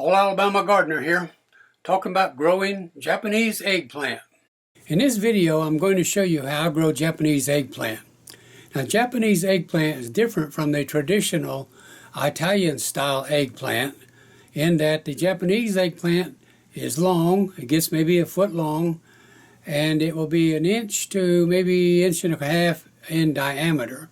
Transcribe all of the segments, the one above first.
All Alabama gardener here, talking about growing Japanese eggplant. In this video, I'm going to show you how I grow Japanese eggplant. Now, Japanese eggplant is different from the traditional Italian style eggplant in that the Japanese eggplant is long. It gets maybe a foot long, and it will be an inch to maybe inch and a half in diameter.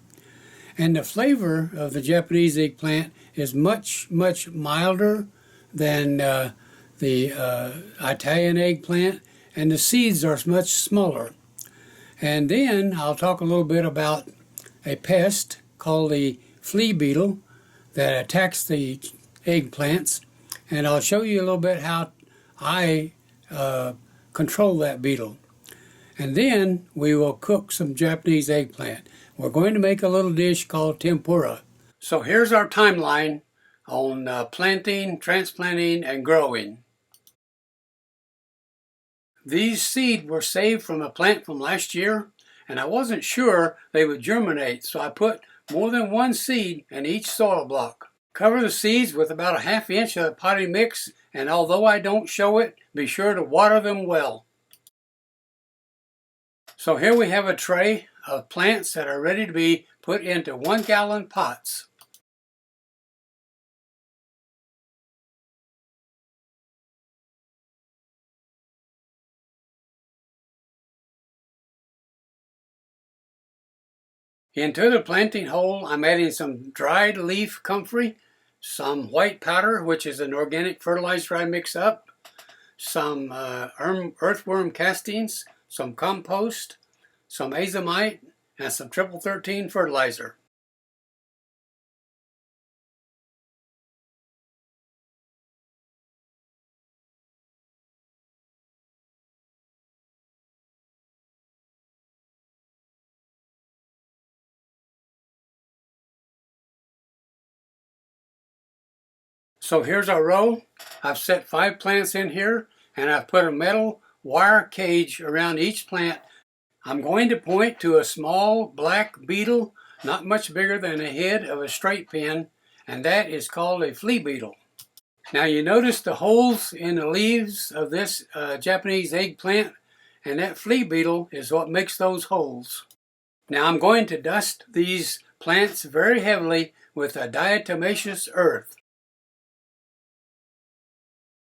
And the flavor of the Japanese eggplant is much milder than the Italian eggplant, and the seeds are much smaller. And then I'll talk a little bit about a pest called the flea beetle that attacks the eggplants, and I'll show you a little bit how I control that beetle. And then we will cook some Japanese eggplant. We're going to make a little dish called tempura. So here's our timeline on planting, transplanting, and growing. These seeds were saved from a plant from last year, and I wasn't sure they would germinate, so I put more than one seed in each soil block. Cover the seeds with about a ½ inch of potting mix, and although I don't show it, be sure to water them well. So here we have a tray of plants that are ready to be put into 1-gallon pots. Into the planting hole, I'm adding some dried leaf comfrey, some white powder, which is an organic fertilizer I mix up, some earthworm castings, some compost, some azomite, and some 1313 fertilizer. So here's our row. I've set 5 plants in here, and I've put a metal wire cage around each plant. I'm going to point to a small black beetle, not much bigger than the head of a straight pin, and that is called a flea beetle. Now you notice the holes in the leaves of this Japanese eggplant, and that flea beetle is what makes those holes. Now I'm going to dust these plants very heavily with a diatomaceous earth.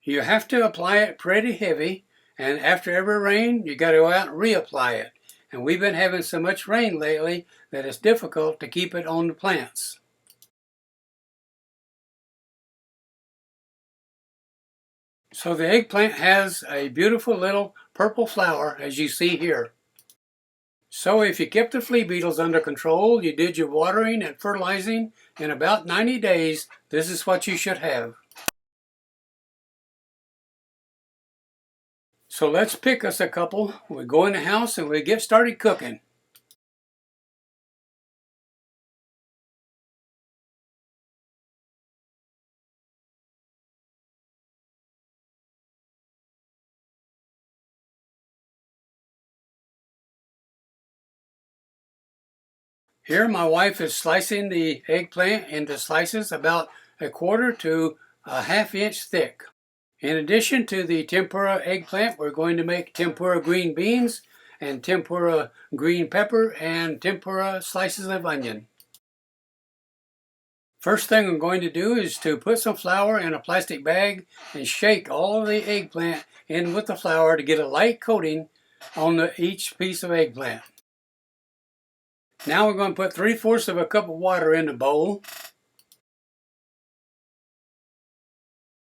You have to apply it pretty heavy, and after every rain, you got to go out and reapply it. And we've been having so much rain lately that it's difficult to keep it on the plants. So the eggplant has a beautiful little purple flower, as you see here. So if you kept the flea beetles under control, you did your watering and fertilizing, in about 90 days, this is what you should have. So let's pick us a couple. We go in the house and we get started cooking. Here my wife is slicing the eggplant into slices about 1/4 to a ½ inch thick. In addition to the tempura eggplant, we're going to make tempura green beans and tempura green pepper and tempura slices of onion. First thing I'm going to do is to put some flour in a plastic bag and shake all of the eggplant in with the flour to get a light coating on each piece of eggplant. Now we're going to put 3/4 of a cup of water in the bowl.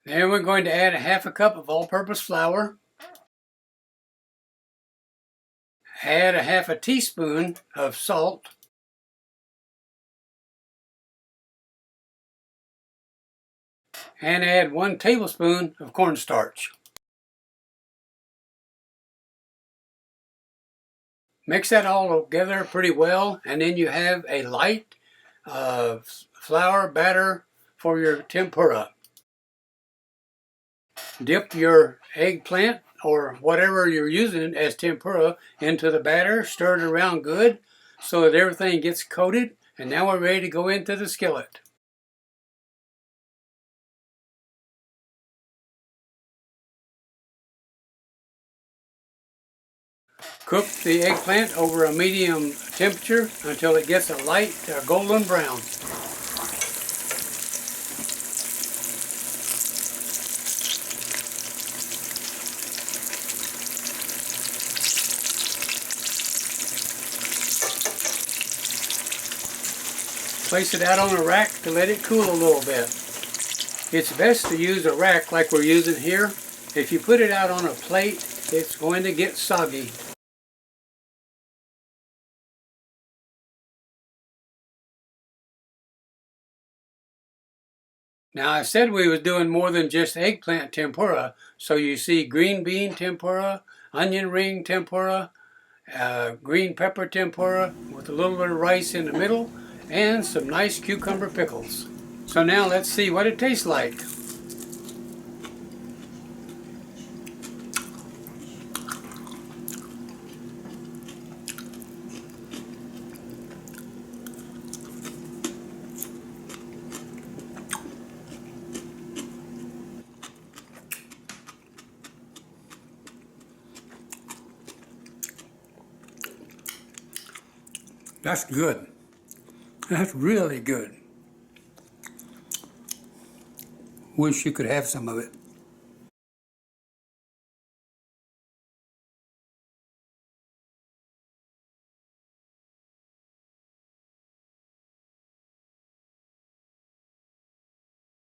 Then we're going to add a ½ cup of all-purpose flour. Add a ½ teaspoon of salt. And add 1 tablespoon of cornstarch. Mix that all together pretty well, and then you have a light flour batter for your tempura. Dip your eggplant or whatever you're using as tempura into the batter, stir it around good so that everything gets coated, and now we're ready to go into the skillet. Cook the eggplant over a medium temperature until it gets a light golden brown. Place it out on a rack to let it cool a little bit. It's best to use a rack like we're using here. If you put it out on a plate, it's going to get soggy. Now I said we was doing more than just eggplant tempura, so you see green bean tempura, onion ring tempura, green pepper tempura with a little bit of rice in the middle, and some nice cucumber pickles. So now let's see what it tastes like. That's good. That's really good. Wish you could have some of it.